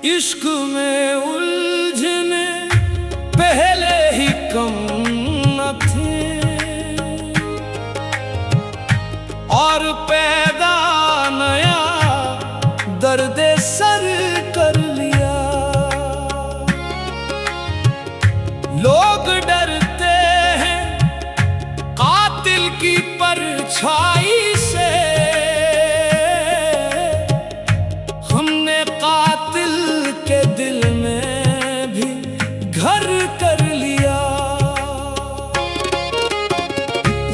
इश्क में उलझने पहले ही कम न थे और पैदा नया दर्द सर कर लिया। लोग डरते हैं कातिल की परछाई से, हमने कातिल के दिल में भी घर कर लिया।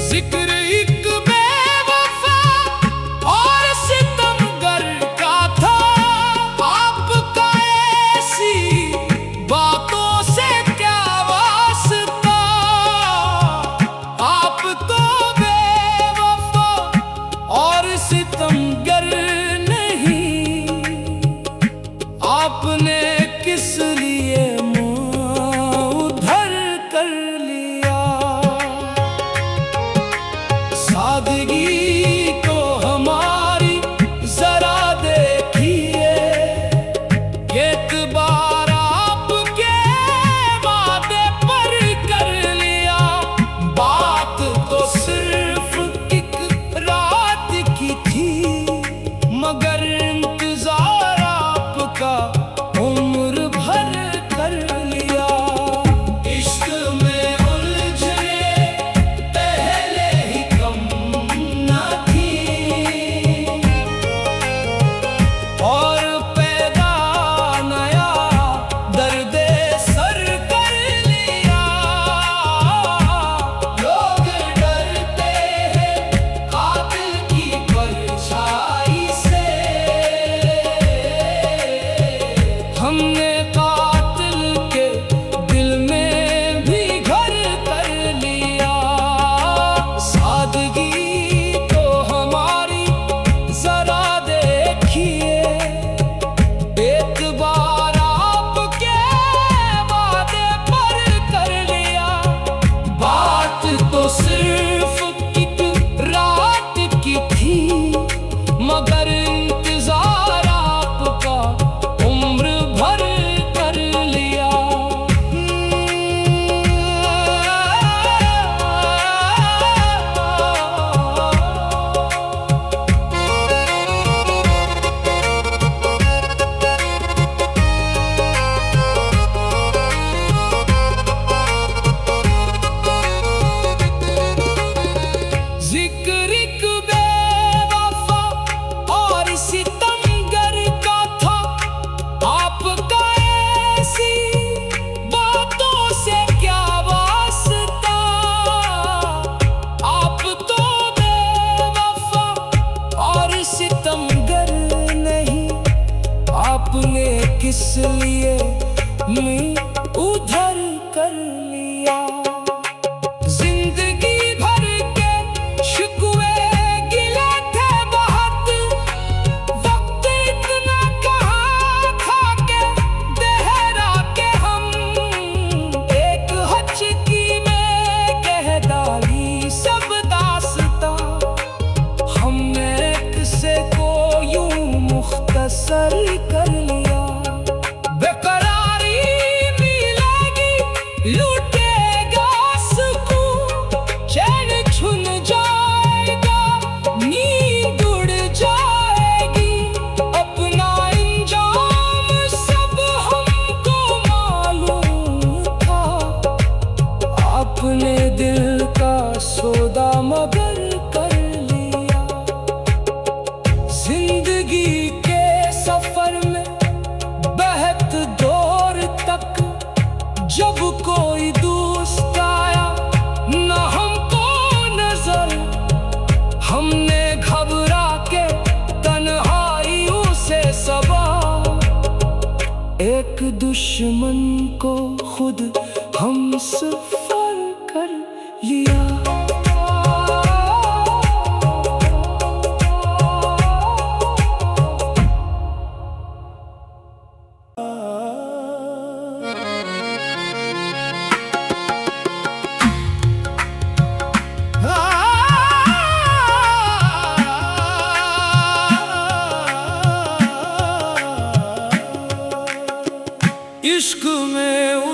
जिक्र एक बेवफा और सितमगर का था, आपका ऐसी बातों से क्या वास्ता। आप तो बेवफा और सितमगर नहीं, आपने किस लिए मुँह उधर कर लिया। सादगी को हमारी जरा देखिए, एतबार आपके वादे पर कर लिया। बात तो सिर्फ एक रात की थी, मगर इंतजार आपका उम्र भर कर लिया। इश्क में उलझने पहले ही कम न थी और पैदा नया दर्द सर कर लिया। लोग डरते हैं कातिल की परछाई से, हमने कातिल के दिल में भी घर कर लिया। सादगी तो हमारी जरा देखिए, एतबार आपके वादे पर कर लिया। बात तो सिर्फ एक रात की थी, मगर इंतजार आपका उम्र भर कर लिया। जिक्र एक बेवफा और सितमगर का था, आपका ऐसी बातों से क्या वास्ता। आप तो बेवफा और सितमगर नहीं, आपने किस लिए मुँह उधर कर लिया। जिंदगी भर के शिकवे गिले थे बहुत, वक्त इतना कहाँ था के देहरा के हम। एक हचकी में कह डाली सब दास्तां, हमने किसे को यूं मुख्तसर कर लिया। बेकरारी मिलेगी, लूटेगा सुकून, चैन छुन जाएगा, नींद उड़ जाएगी। अपना अंजाम सब हमको मालूम था, आपने दिल का सौदा मगर कर लिया। जिंदगी के सफर में बहत दौर तक जब कोई दोस्त आया न हमको नजर, हमने घबरा के तन्हाइयों से सबा एक दुश्मन को खुद हम सफर कर लिया। इश्क में